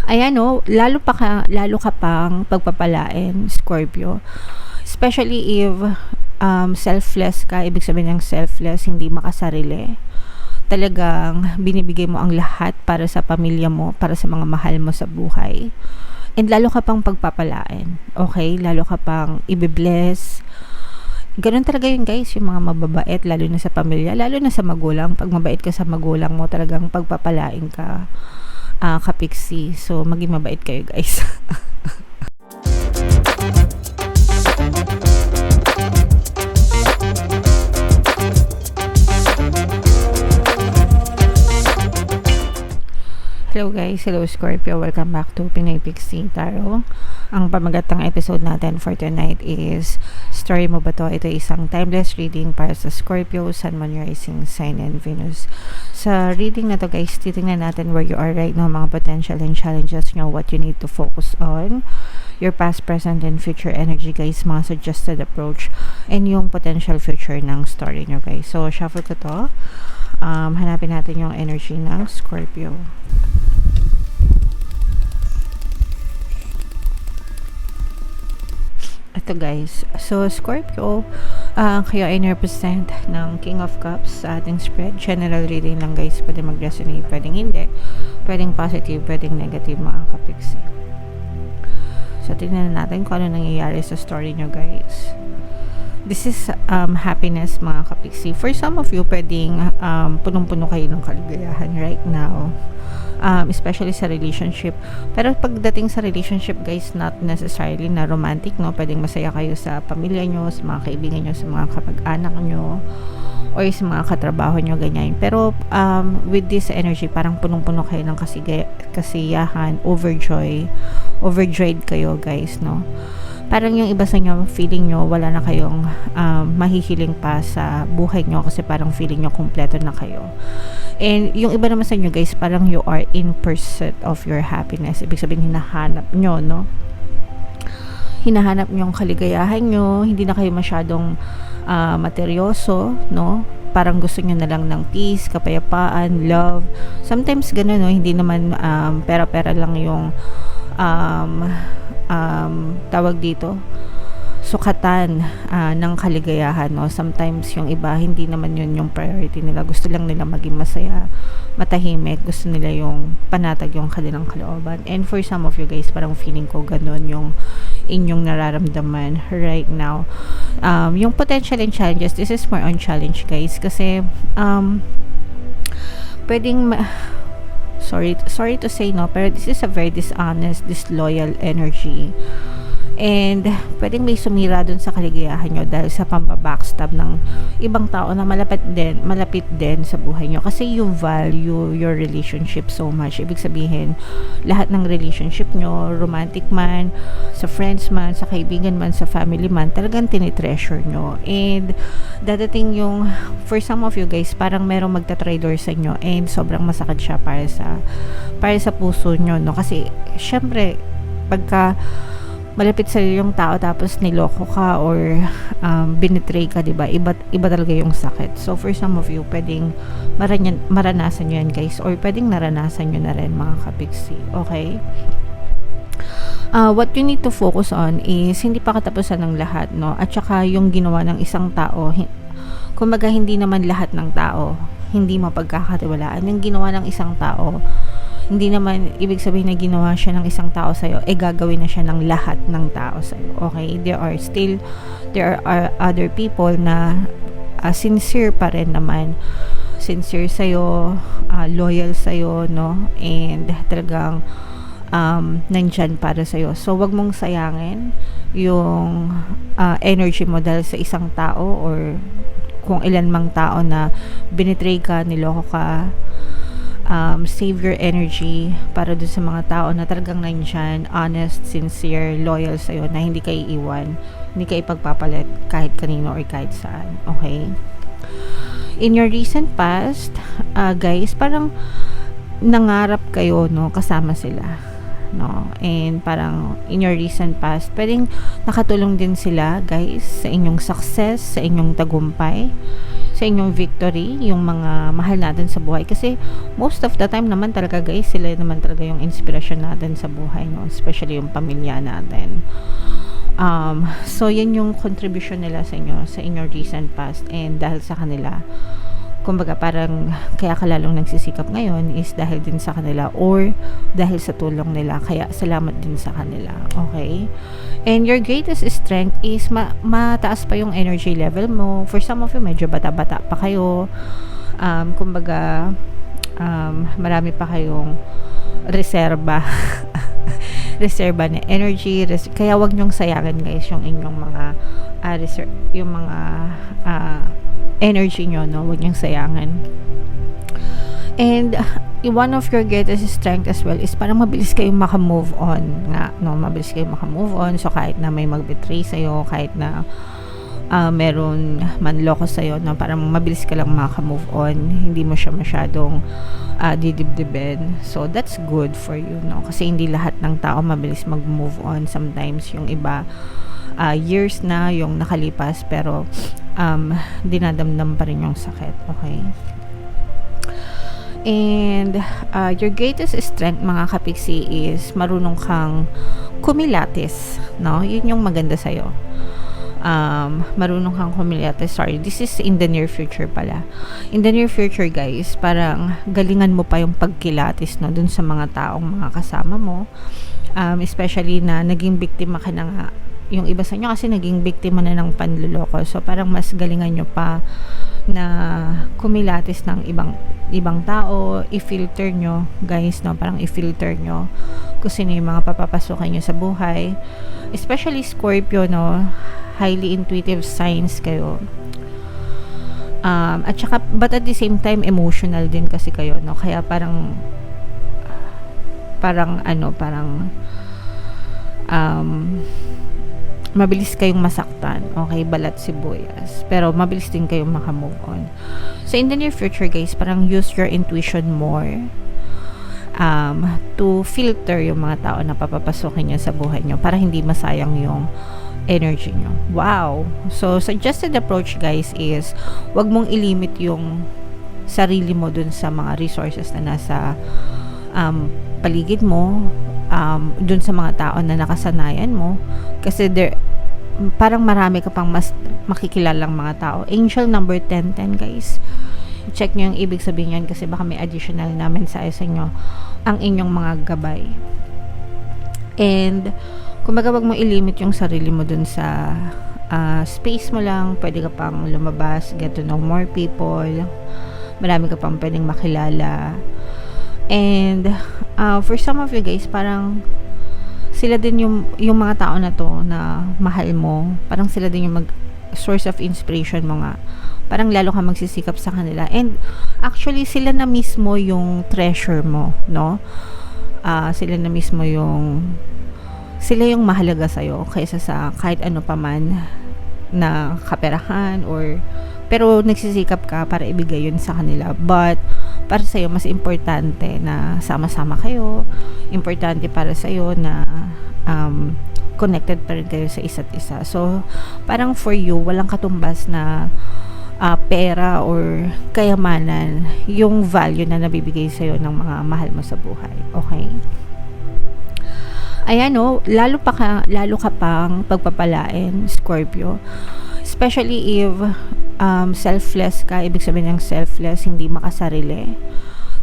Ayan, no, lalo ka pang pagpapalain, Scorpio. Especially if selfless ka, ibig sabihin ng selfless, hindi makasarili. Talagang binibigay mo ang lahat para sa pamilya mo, para sa mga mahal mo sa buhay. And lalo ka pang pagpapalain. Okay? Lalo ka pang ibibless. Ganun talaga yun, guys, yung mga mababait, lalo na sa pamilya, lalo na sa magulang. Pag mabait ka sa magulang mo, talagang pagpapalain ka, kapiksi. So, maging mabait kayo, guys. Hello guys, hello Scorpio, welcome back to Pinoy Pixie Tarot. Ang pamagatang episode natin for tonight is Story Mo Ba To? Ito isang timeless reading para sa Scorpio, Sun, Moon, Rising, Sign, and Venus. Sa reading na to guys, titingnan natin where you are right now, mga potential and challenges nyo, what you need to focus on, your past, present, and future energy guys, mga suggested approach, and yung potential future ng story nyo guys. So, shuffle ko to. Hanapin natin yung energy ng Scorpio. Ito guys, so Scorpio, kayo ay represent ng King of Cups sa ating spread. General reading lang guys, pwede mag-resonate, pwedeng hindi, pwedeng positive, pwedeng negative, mga kapiksi. So tingnan natin kung ano nangyayari sa story nyo guys. This is happiness, mga kapiksi. For some of you, pwedeng punong-puno kayo ng kaligayahan right now. Especially sa relationship. Pero pagdating sa relationship guys, not necessarily na romantic, no? Pwedeng masaya kayo sa pamilya nyo, sa mga kaibigan nyo, sa mga kapag-anak nyo, or sa mga katrabaho nyo, ganyan. Pero with this energy, parang punong-puno kayo ng kasiyahan, overjoyed kayo guys, no? Parang yung iba sa inyo, feeling nyo wala na kayong mahihiling pa sa buhay nyo kasi parang feeling nyo kompleto na kayo. And yung iba naman sa inyo guys, parang you are in pursuit of your happiness. Ibig sabihin, hinahanap nyo, no? Hinahanap nyo yung kaligayahan nyo, hindi na kayo masyadong materyoso, no? Parang gusto nyo na lang ng peace, kapayapaan, love. Sometimes gano'n, no? Hindi naman pera-pera lang yung tawag dito, sukatan ng kaligayahan, no? Sometimes yung iba hindi naman yun yung priority nila, gusto lang nila maging masaya, matahimik, gusto nila yung panatag yung kanilang kalooban. And for some of you guys, parang feeling ko ganun yung inyong nararamdaman right now. Yung potential and challenges, this is more on challenge guys, kasi pwedeng sorry to say, no, pero this is a very dishonest, disloyal energy. And pwedeng may sumira dun sa kaligayahan nyo dahil sa pambabackstab ng ibang tao na malapit din sa buhay nyo, kasi you value your relationship so much. Ibig sabihin, lahat ng relationship nyo, romantic man, sa friends man, sa kaibigan man, sa family man, talagang tinitreasure nyo. And dadating yung, for some of you guys, parang merong magta-traitor sa inyo and sobrang masakit siya para sa puso nyo, no? Kasi syempre pagka malapit sa yung tao tapos niloko ka or binitray ka, diba? Iba talaga yung sakit. So for some of you, pwedeng maranasan nyo yan guys, or pwedeng naranasan nyo na rin, mga kapiksi. Okay? What you need to focus on is hindi pa katapusan ng lahat, no? At saka yung ginawa ng isang tao, kumbaga hindi naman lahat ng tao hindi mapagkakatiwalaan. Yung ginawa ng isang tao, hindi naman ibig sabihin na ginawa siya ng isang tao sa'yo, gagawin na siya ng lahat ng tao sa'yo. Okay? There are other people na sincere pa rin naman. Sincere sa'yo, loyal sa'yo, no? And talagang nandyan para sa'yo. So, wag mong sayangin yung energy mo dahil sa isang tao or kung ilan mang tao na binitray ka, niloko ka. Save your energy para dun sa mga tao na talagang nandyan, honest, sincere, loyal sa'yo, na hindi ka iiwan, hindi ka ipagpapalit kahit kanino or kahit saan. Okay? In your recent past, guys, parang nangarap kayo, no, kasama sila, no? And parang in your recent past, pwedeng nakatulong din sila, guys, sa inyong success, sa inyong tagumpay. sa inyong victory, yung mga mahal natin sa buhay. Kasi most of the time naman talaga guys, sila naman talaga yung inspirasyon natin sa buhay, no? Especially yung pamilya natin. So yan yung contribution nila sa inyo, sa inyong recent past, and dahil sa kanila, kumbaga parang kaya ka lalong nagsisikap ngayon is dahil din sa kanila or dahil sa tulong nila, kaya salamat din sa kanila. Okay, and your greatest strength is mataas pa yung energy level mo. For some of you, medyo bata-bata pa kayo, kumbaga marami pa kayong reserba reserba na energy, kaya wag nyong sayangin guys yung inyong mga yung mga energy nyo, no? Huwag niyang sayangin. And one of your greatest strength as well is parang mabilis kayong makamove on nga, no? Mabilis kayong makamove on. So kahit na may mag-betray sa'yo, kahit na meron manloko sa'yo, no? Parang mabilis ka lang makamove on. Hindi mo siya masyadong didibdibin. So that's good for you, no? Kasi hindi lahat ng tao mabilis mag-move on. Sometimes yung iba years na yung nakalipas, pero dinadamdam pa rin yung sakit. Okay, and your greatest strength mga kapiksi is marunong kang kumilatis, no? Yun yung maganda sa'yo. Marunong kang kumilatis. Sorry, this is in the near future pala. In the near future guys, parang galingan mo pa yung pagkilatis, no? Dun sa mga taong mga kasama mo, especially na naging biktima ka na nga. Yung iba sa inyo kasi naging biktima na ng panluloko. So parang mas galingan nyo pa na kumilatis ng ibang tao, i-filter nyo guys, no? Parang i-filter nyo kung sino yung mga papapasukin nyo sa buhay. Especially Scorpio, no? Highly intuitive signs kayo. At saka, but at the same time, emotional din kasi kayo, no? Kaya parang mabilis kayong masaktan, okay, balat sibuyas, pero mabilis din kayong makamove on. So in the near future guys, parang use your intuition more to filter yung mga tao na papapasukin nyo sa buhay nyo para hindi masayang yung energy nyo. Wow! So suggested approach guys is wag mong ilimit yung sarili mo dun sa mga resources na nasa paligid mo, dun sa mga tao na nakasanayan mo, kasi parang marami ka pang mas makikilalang mga tao. Angel number 1010 guys, check nyo yung ibig sabihin yan, kasi baka may additional namin sa inyo ang inyong mga gabay. And kumbaga wag mo ilimit yung sarili mo dun sa space mo lang. Pwede ka pang lumabas, get to know more people, marami ka pang pwedeng makilala. And for some of you guys, parang sila din yung mga tao na to na mahal mo, parang sila din yung source of inspiration mo nga. Parang lalo ka magsisikap sa kanila, and actually sila na mismo yung treasure mo, no? Sila na mismo sila yung mahalaga sa'yo kaysa sa kahit ano pa man na kaperahan, pero nagsisikap ka para ibigay yun sa kanila. But para sa'yo, mas importante na sama-sama kayo. Importante para sa'yo na connected pa rin kayo sa isa't isa. So, parang for you, walang katumbas na pera or kayamanan yung value na nabibigay sa'yo ng mga mahal mo sa buhay. Okay? Ayan, no, lalo ka pang pagpapalain, Scorpio. Especially if selfless ka. Ibig sabihin ng selfless, hindi makasarili.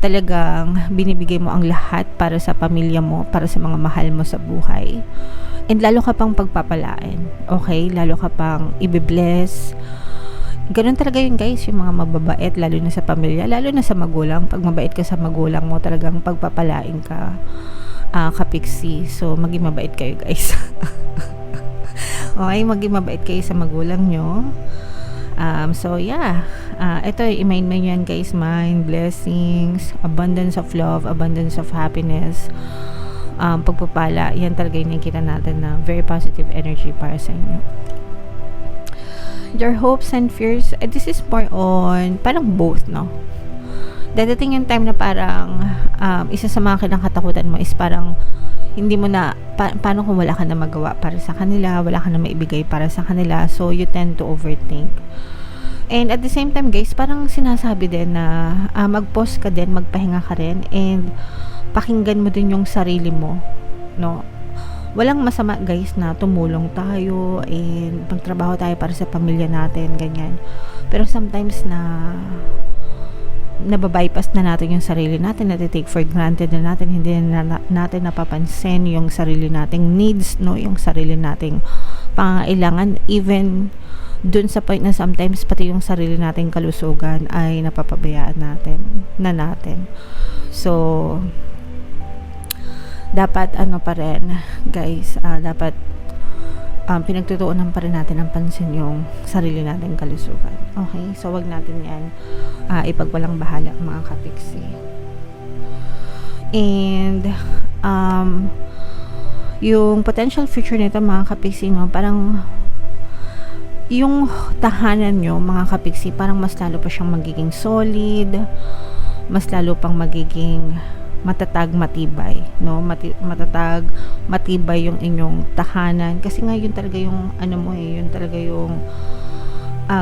Talagang binibigay mo ang lahat para sa pamilya mo, para sa mga mahal mo sa buhay. And lalo ka pang pagpapalain. Okay? Lalo ka pang ibibless. Ganun talaga yun guys, yung mga mababait, lalo na sa pamilya, lalo na sa magulang. Pag mabait ka sa magulang mo, talagang pagpapalain ka, kapiksi. So maging mabait kayo guys. Okay, maging mabait kayo sa magulang nyo. So yeah, ito i-mind mo yan guys, mind, blessings, abundance of love, abundance of happiness, pagpapala. Yan talaga yung nakikita natin na very positive energy para sa inyo. Your hopes and fears, this is more on parang both, no? Dadating yung time na parang isa sa mga kinakatakutan mo is parang hindi mo na paano kung wala ka na magawa para sa kanila, wala ka na maibigay para sa kanila, so you tend to overthink. And at the same time guys, parang sinasabi din na mag-pause ka din, magpahinga ka rin, and pakinggan mo din yung sarili mo, no? Walang masama guys na tumulong tayo and magtrabaho tayo para sa pamilya natin, ganyan. Pero sometimes nababypass na natin yung sarili natin, na-take for granted na natin, hindi na natin napapansin yung sarili nating needs, no? Yung sarili nating pangangailangan, even dun sa point na sometimes pati yung sarili nating kalusugan ay napapabayaan natin. So, dapat pa rin guys, dapat pinagtutuunan pa rin natin ng pansin yung sarili nating kalusugan. Okay? So, wag natin yan ipagwalang bahala mga kapiksi. And yung potential future nito mga kapiksi, no, parang yung tahanan nyo mga kapiksi, parang mas lalo pa siyang magiging solid, mas lalo pang magiging matatag, matibay, no? Matatag, matibay yung inyong tahanan, kasi nga yun talaga yung yun talaga yung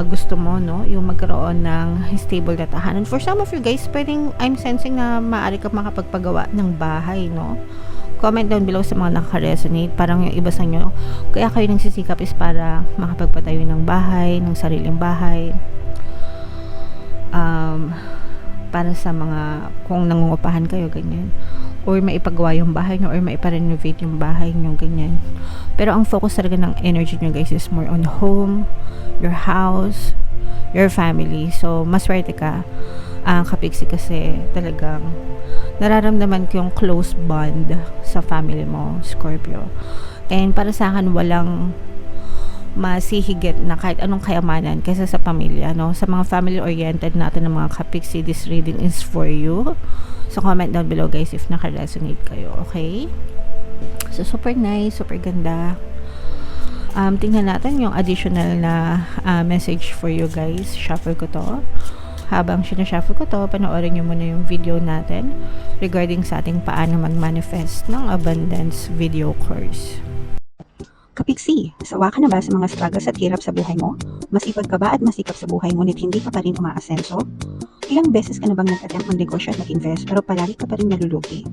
gusto mo, no? Yung magkaroon ng stable na tahanan. For some of you guys, I'm sensing na maaari ka makapagpagawa ng bahay, no? Comment down below sa mga naka-resonate. Parang yung iba sa nyo, kaya kayo nagsisikap is para makapagpatayo ng bahay, ng sariling bahay. Para sa mga, kung nangungupahan kayo, ganyan. Or maipagawa yung bahay nyo, or maiparenovate yung bahay nyo, ganyan. Pero ang focus talaga ng energy nyo guys is more on home, your house, your family. So, maswerte ka, kapiksi, kasi talagang nararamdaman ko yung close bond sa family mo, Scorpio. And para sa akin, walang masihigit na kahit anong kayamanan kaysa sa pamilya, no? Sa mga family-oriented natin ng mga kapiksi, this reading is for you. So, comment down below guys if naka-resonate kayo, okay? So, super nice, super ganda. Tingnan natin yung additional na message for you guys. Shuffle ko to. Habang sinashuffle ko to, panoorin nyo muna yung video natin regarding sa ating paano mag-manifest ng abundance video course. Kapiksi, sawa ka na ba sa mga struggles at hirap sa buhay mo? Masipag ka ba at masikap sa buhay ngunit hindi ka pa rin umaasenso? Ilang beses ka na bang nag-attempt mag-negosyo at mag-invest pero palagi ka pa rin nalulugi?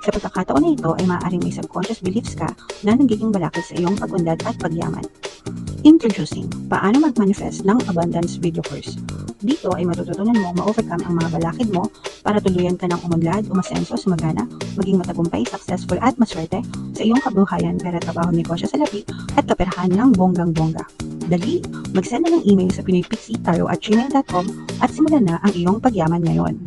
Sa pagkakataon na ito ay maaaring may subconscious beliefs ka na nagiging balakid sa iyong pag-unlad at pagyaman. Introducing, paano mag-manifest ng abundance video course. Dito ay matututunan mo ma-overcome ang mga balakid mo para tuluyan ka ng umunlad, umasenso, sumagana, maging matagumpay, successful at maswerte sa iyong kabuhayan, pera, trabaho, negosyo, salapi at kaperahan ng bonggang-bongga. Dali, mag-send na ng email sa pinoypixitaro@gmail.com at simulan na ang iyong pagyaman ngayon.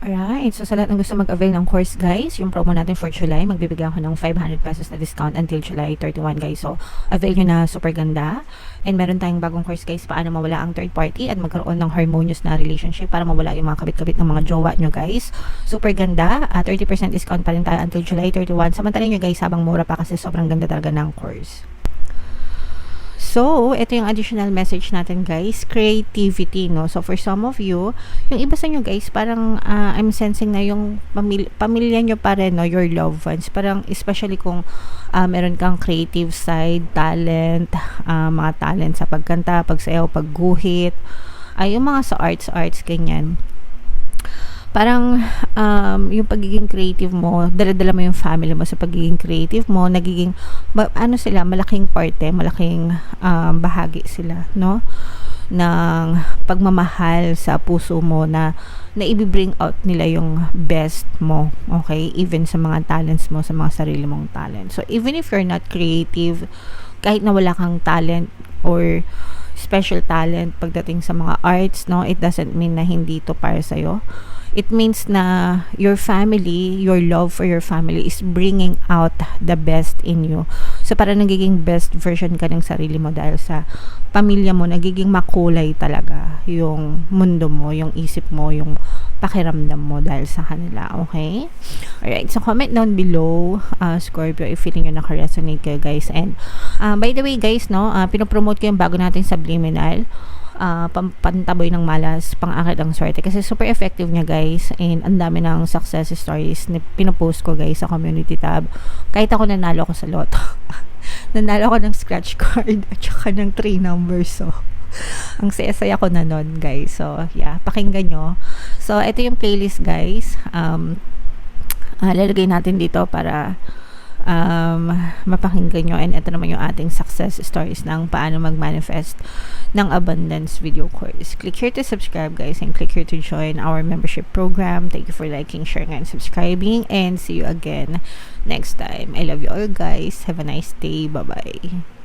Alright, so sa lahat ng gusto mag-avail ng course guys, yung promo natin for July, magbibigyan ko ng 500 pesos na discount until July 31 guys. So, avail nyo na, super ganda. And meron tayong bagong course guys, paano mawala ang third party at magkaroon ng harmonious na relationship para mawala yung mga kabit-kabit ng mga jowa nyo guys. Super ganda, 30% discount pa rin tayo until July 31. Samantalin nyo guys, habang mura pa kasi sobrang ganda talaga ng course. So, ito yung additional message natin guys, creativity, no? So, for some of you, yung iba sa nyo guys, parang I'm sensing na yung pamilya nyo pa rin, no? Your loved ones. Parang, especially kung meron kang creative side, talent, mga talent sa pagkanta, pagsayaw, pagguhit, yung mga sa arts, ganyan. Parang yung pagiging creative mo, dala-dala mo yung family mo sa pagiging creative mo, nagiging sila, malaking parte, malaking bahagi sila, no, ng pagmamahal sa puso mo na i-bring out nila yung best mo, okay, even sa mga talents mo, sa mga sarili mong talent. So even if you're not creative, kahit na wala kang talent or special talent pagdating sa mga arts, no, it doesn't mean na hindi ito para sa'yo. It means na your family, your love for your family is bringing out the best in you. So, para nagiging best version ka ng sarili mo dahil sa pamilya mo, nagiging makulay talaga yung mundo mo, yung isip mo, yung pakiramdam mo dahil sa kanila, okay? Alright, so comment down below, Scorpio, if feeling nyo naka-resonate kayo, guys. And, by the way, guys, no, pinopromote ko yung bago nating Subliminal, pantaboy ng malas, pang-akit ang swerte, kasi super effective niya guys, and ang dami ng success stories na pinopost ko guys sa community tab. Kahit ako nanalo ko sa loto nanalo ko ng scratch card at saka ng 3 numbers, so Ang saya-saya ko na nun, guys. So, yeah, pakinggan nyo. So, ito yung playlist, guys. Lalagay natin dito para mapakinggan nyo. And ito naman yung ating success stories ng paano mag-manifest ng abundance video course. Click here to subscribe, guys, and click here to join our membership program. Thank you for liking, sharing, and subscribing, and see you again next time. I love you all, guys. Have a nice day. Bye-bye.